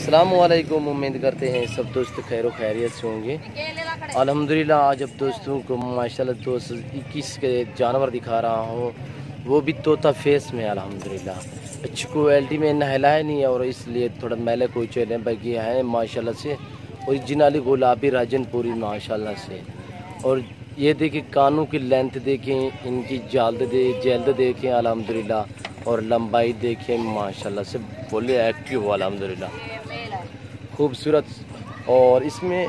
अस्सलामुअलैकुम। उम्मीद करते हैं सब दोस्त खैर खैरियत से होंगे। अल्हम्दुलिल्लाह आज अब दोस्तों को माशाल्लाह 2021 के जानवर दिखा रहा हूँ, वो भी तोता फेस में। अल्हम्दुलिल्लाह अच्छी क्वालिटी में नहला है नहीं और इसलिए थोड़ा मैले कोई चले बाकी है माशाल्लाह से ओरिजिनली गुलाबी राजनपुरी माशाल्लाह से। और ये देखिए कानों की लेंथ देखें, इनकी जल्द देखें अल्हम्दुलिल्लाह, और लंबाई देखें माशाल्लाह से फुल एक्टिव हो अल्हम्दुलिल्लाह खूबसूरत। और इसमें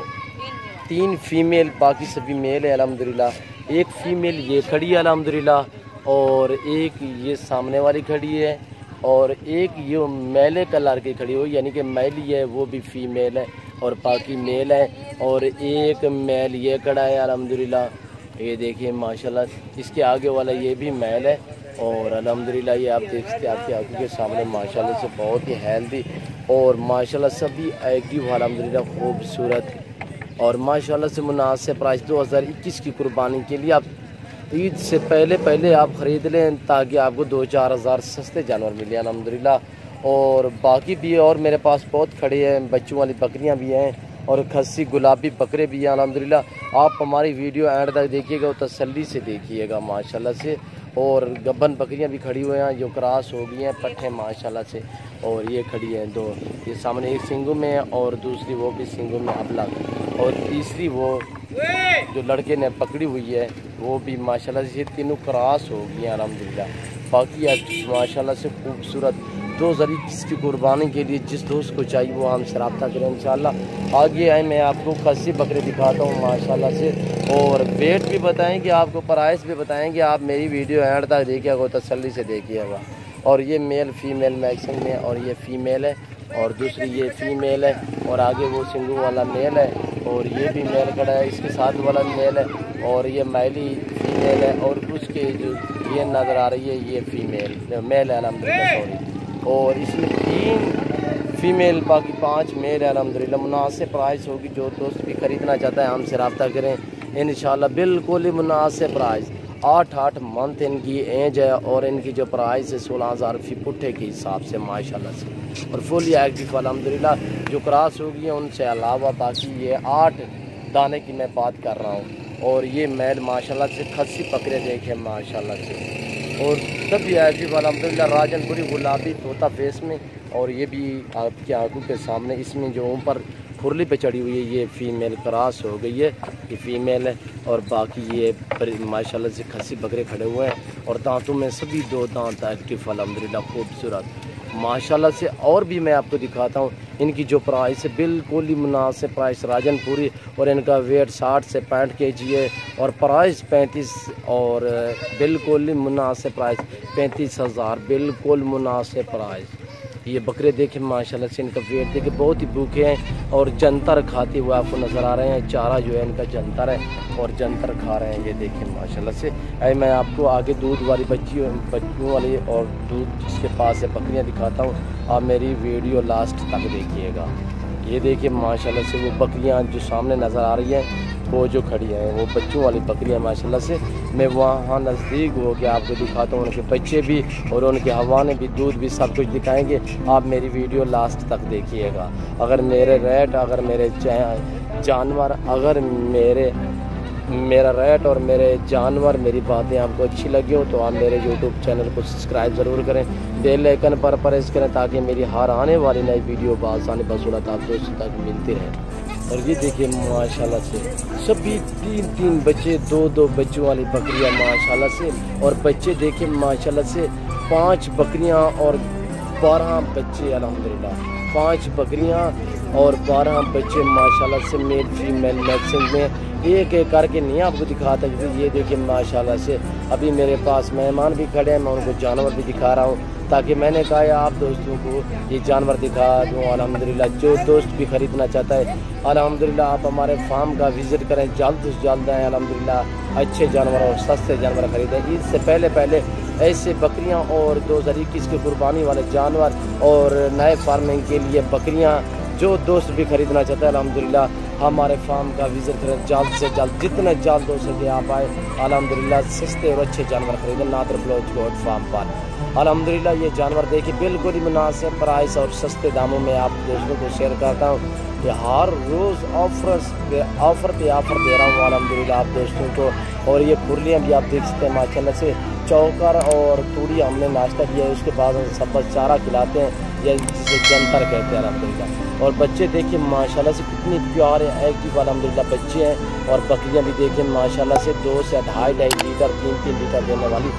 3 फीमेल बाकी सभी मेल है अल्हम्दुलिल्लाह। एक फ़ीमेल ये खड़ी है अल्हम्दुलिल्लाह, और एक ये सामने वाली खड़ी है, और एक ये मैले कलर की खड़ी हो यानी कि मैली है वो भी फ़ीमेल है और बाकी मेल है। और एक मेल ये खड़ा है अल्हम्दुलिल्लाह, ये देखिए माशाल्लाह। इसके आगे वाला ये भी मेल है और अल्हम्दुलिल्लाह ये आप देख सकते हैं आपकी आंखों के सामने माशाल्लाह से बहुत ही हेल्दी और माशाल्लाह सभी एक्टिव अल्हम्दुलिल्लाह खूबसूरत। और माशाल्लाह से मुनासिब प्राइस 2021 की कुर्बानी के लिए आप ईद से पहले आप ख़रीद लें ताकि आपको 2-4 हज़ार सस्ते जानवर मिले अल्हम्दुलिल्लाह। और बाकी भी और मेरे पास बहुत खड़े हैं, बच्चों वाली बकरियां भी हैं और खस्सी गुलाबी बकरे भी हैं अल्हम्दुलिल्लाह। आप हमारी वीडियो एंड तक देखिएगा और तसल्ली से देखिएगा माशाल्लाह से। और गब्बन बकरियां भी खड़ी हुई हैं जो क्रॉस हो गई हैं पट्ठे माशाल्लाह से। और ये खड़ी हैं 2, ये सामने एक सिंगू में है और दूसरी वो भी सिंगू में अबलग, और तीसरी वो जो लड़के ने पकड़ी हुई है वो भी माशाल्लाह से। तीनों क्रॉस हो गई हैं अल्हम्दुलिल्लाह। बाकी माशाल्लाह से खूबसूरत 2021 की कुर्बानी के लिए जिस दोस्त को चाहिए वो हमसे रब्ता करें इंशाल्लाह। आगे आए मैं आपको खस्सी बकरे दिखाता हूँ माशाल्लाह से, और वेट भी बताएंगे आपको, प्राइस भी बताएंगे। आप मेरी वीडियो एंड तक देखिएगा, तसल्ली से देखिएगा। और ये मेल फीमेल मैक्सिमम में, और ये फ़ीमेल है और दूसरी ये फ़ीमेल है, और आगे वो सिंगू वाला मेल है, और ये भी मेल खड़ा है, इसके साथ वाला मेल है, और ये मैली फीमेल है, और उसके जो ये नज़र आ रही है ये फ़ीमेल मेल है अल्हम्दुलिल्लाह सॉरी। और इसमें 3 फीमेल बाकी 5 मेल है अल्हम्दुलिल्लाह। मुनासिब प्राइस होगी, जो दोस्त भी ख़रीदना चाहता है हमसे रब्ता करें इंशाल्लाह। बिल्कुल ही मुनासिब प्राइस। 8 मंथ इनकी एज है और इनकी जो प्राइस है 16,000 फी पुट्ठे के हिसाब से माशाल्लाह से। और फुली एक्टिव अल्हम्दुलिल्लाह। जो क्रॉस होगी है उनसे अलावा बाकी ये 8 दाने की मैं बात कर रहा हूँ। और ये मेल माशाल्लाह से खस्सी पकड़े देखे माशाल्लाह से, और सभी एक्टिव अल्हम्दुलिल्लाह राजनपुरी गुलाबी तोता फेस में। और ये भी आपकी आंखों के सामने इसमें जो ऊपर खुरली पे चढ़ी हुई है ये फ़ीमेल क्रॉस हो गई है, ये फ़ीमेल है। और बाकी ये माशाल्लाह से खस्सी बकरे खड़े हुए हैं और दांतों में सभी 2 दांत एक्टिव अल्हम्दुलिल्लाह खूबसूरत माशाल्लाह से। और भी मैं आपको दिखाता हूँ इनकी जो प्राइस है बिल्कुल ही मुनासिब प्राइस राजनपुरी, और इनका वेट 60 से 65 kg है और प्राइस 35, और बिल्कुल ही मुनासिब प्राइस 35,000 बिल्कुल मुनासिब प्राइस। ये बकरे देखें माशाल्लाह से, इनका वेट देखें बहुत ही भूखे हैं और जंतर खाते हुए आपको नज़र आ रहे हैं। चारा जो है इनका जंतर है और जंतर खा रहे हैं, ये देखें माशाल्लाह से। मैं आपको आगे दूध वाली बच्चियों वाली और दूध जिसके पास है बकरियां दिखाता हूँ, आप मेरी वीडियो लास्ट तक देखिएगा। ये देखिए माशाल्लाह से वो बकरियां जो सामने नज़र आ रही हैं वो जो खड़ी हैं वो बच्चों वाली बकरियां माशाल्लाह से। मैं वहाँ नज़दीक हो के आपको दिखाता हूँ, उनके बच्चे भी और उनके हवाने भी दूध भी सब कुछ दिखाएंगे। आप मेरी वीडियो लास्ट तक देखिएगा। अगर मेरे रेट, अगर मेरे जानवर, अगर मेरा रेट और मेरे जानवर, मेरी बातें आपको अच्छी लगी हो तो आप मेरे YouTube चैनल को सब्सक्राइब ज़रूर करें, बेल आइकन पर प्रेस करें ताकि मेरी हर आने वाली नई वीडियो बासानी बसूलत आप दोस्तों तक मिलती रहे। और ये देखिए माशाल्लाह से सभी 3 बच्चे, 2 बच्चों वाली बकरियां माशाल्लाह से। और बच्चे देखिए माशाल्लाह से 5 बकरियां और 12 बच्चे अल्हम्दुलिल्लाह। 5 बकरियां और 12 बच्चे माशाल्लाह से मेल फीमेल मैक्सिमम में। एक करके नहीं आपको दिखाता, ये देखिए माशाल्लाह से। अभी मेरे पास मेहमान भी खड़े हैं, मैं उनको जानवर भी दिखा रहा हूँ ताकि मैंने कहा है आप दोस्तों को ये जानवर दिखा दूँ अल्हम्दुलिल्लाह। जो दोस्त भी ख़रीदना चाहता है अल्हम्दुलिल्लाह आप हमारे फार्म का विज़िट करें, जल्द से जल्द आएँ अल्हम्दुलिल्लाह। अच्छे जानवर और सस्ते जानवर ख़रीदें। ईद से पहले ऐसे बकरियां और 2021 की कुर्बानी वाले जानवर और नए फार्मिंग के लिए बकरियां जो दोस्त भी ख़रीदना चाहता है अल्हम्दुलिल्लाह हमारे फार्म का विज़िट करें जल्द से जल्द। जितने जल्द हो सके आप आए अल्हम्दुलिल्लाह। सस्ते और अच्छे जानवर खरीदें नादर ब्लॉच गोट फार्म पर। अल्हम्दुलिल्लाह ये जानवर देखिए बिल्कुल ही मुनासिब प्राइस और सस्ते दामों में आप दोस्तों को शेयर करता हूँ। ये हर रोज़ ऑफर पे ऑफ़र दे रहा हूँ अल्हम्दुलिल्लाह आप दोस्तों को। और ये खुरलियाँ भी आप देख सकते हैं माशाल्लाह से, चौकर और तूड़ी हमने नाश्ता किया है, उसके बाद हम सब चारा खिलाते हैं या जिसे जंतर कहते हैं अल्हम्दुलिल्लाह। और बच्चे देखिए माशाल्लाह से कितनी प्यारे एक्टिव अल्हम्दुलिल्लाह बच्चे हैं। और बकरियां भी देखिए माशाल्लाह से 2 से 2.5 लीटर 3 लीटर देने वाली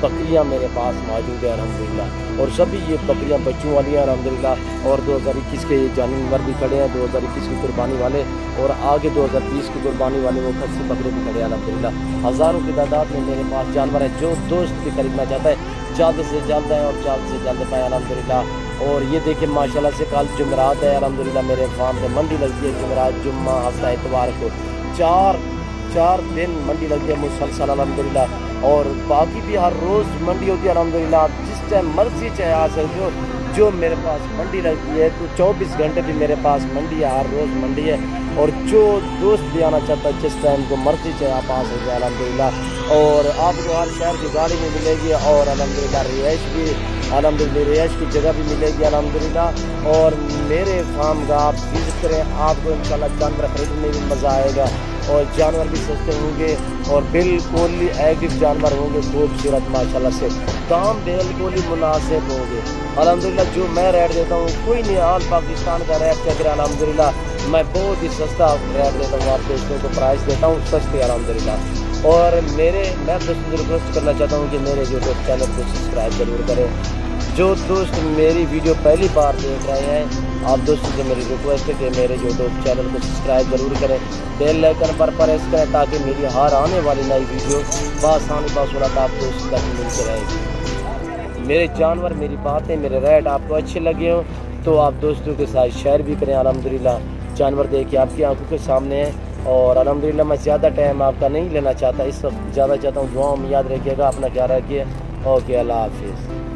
बकरियां मेरे पास मौजूद है अल्हम्दुलिल्लाह। और सभी ये बकरियां बच्चों वाली हैं अल्हम्दुलिल्लाह। और 2021 के ये जानवर भी खड़े हैं, 2021 की कुर्बानी वाले, और आगे 2020 की कुर्बानी वाले वो खस्सी बकरे भी खड़े हैं अल्हम्दुलिल्लाह। हज़ारों की तादाद में मेरे पास जानवर है। जो दोस्त भी खरीदना चाहता है जल्द से जल्द है और जल्द से जल्द पाए अल्हम्दुलिल्लाह। और ये देखिए माशाल्लाह से कल जुमेरात है अल्हम्दुलिल्लाह, मेरे फार्म में मंडी लगती है जुमेरात, जुम्मा, हफ्ता, इतवार को 4 दिन मंडी लगती है मुसलसल अल्हम्दुलिल्लाह। और बाकी भी हर रोज़ मंडी होती है अल्हम्दुलिल्लाह। आप जिस टाइम मर्जी चाहे आ सकते हो। जो मेरे पास मंडी लगती है तो 24 घंटे भी मेरे पास मंडी है, हर रोज़ मंडी है। और जो दोस्त भी आना चाहता है जिस टाइम को मर्जी चाहे आप आ सकते हैं अल्हम्दुलिल्लाह। और आपको हर शहर की गाड़ी में मिलेगी और अल्हम्दुलिल्लाह रिहाइश भी अल्हम्दुलिल्लाह रिहाइश की जगह भी मिलेगी अल्हम्दुलिल्लाह। और मेरे फार्म का आप विजिट करें, आपको इंशाल्लाह जानवर खरीदने में भी मज़ा आएगा और जानवर भी सस्ते होंगे और बिल्कुल ही एक्टिव जानवर होंगे, खूबसूरत माशाल्लाह से। दाम बिल्कुल ही मुनासिब होंगे अल्हम्दुलिल्लाह। जो मैं रेट देता हूँ कोई नहीं ऑल पाकिस्तान का रेट चेक करें अल्हम्दुलिल्लाह। मैं बहुत ही सस्ता रेट देता हूँ आप दोस्तों को, प्राइस देता हूँ सस्ते अल्हम्दुलिल्लाह। और मैं दोस्तों को रिक्वेस्ट करना चाहता हूँ कि मेरे यूट्यूब चैनल को सब्सक्राइब जरूर करें। जो दोस्त मेरी वीडियो पहली बार देख रहे हैं आप दोस्तों से मेरी रिक्वेस्ट है कि मेरे यूट्यूब चैनल को सब्सक्राइब जरूर करें, बेल आइकन पर प्रेस करें ताकि मेरी हर आने वाली नई वीडियो बासानी बासूरत आप दोस्तों तक मिलते रहेगी। मेरे जानवर, मेरी बातें, मेरे रेट आपको अच्छे लगे हो तो आप दोस्तों के साथ शेयर भी करें अल्हम्दुलिल्लाह। जानवर देखिए आपकी आंखों के सामने है और अल्हम्दुलिल्लाह मैं ज़्यादा टाइम आपका नहीं लेना चाहता, इस वक्त ज़्यादा चाहता हूँ। दुआओं में याद रखिएगा, अपना ख्याल रखिए। ओके, अल्लाह हाफिज़।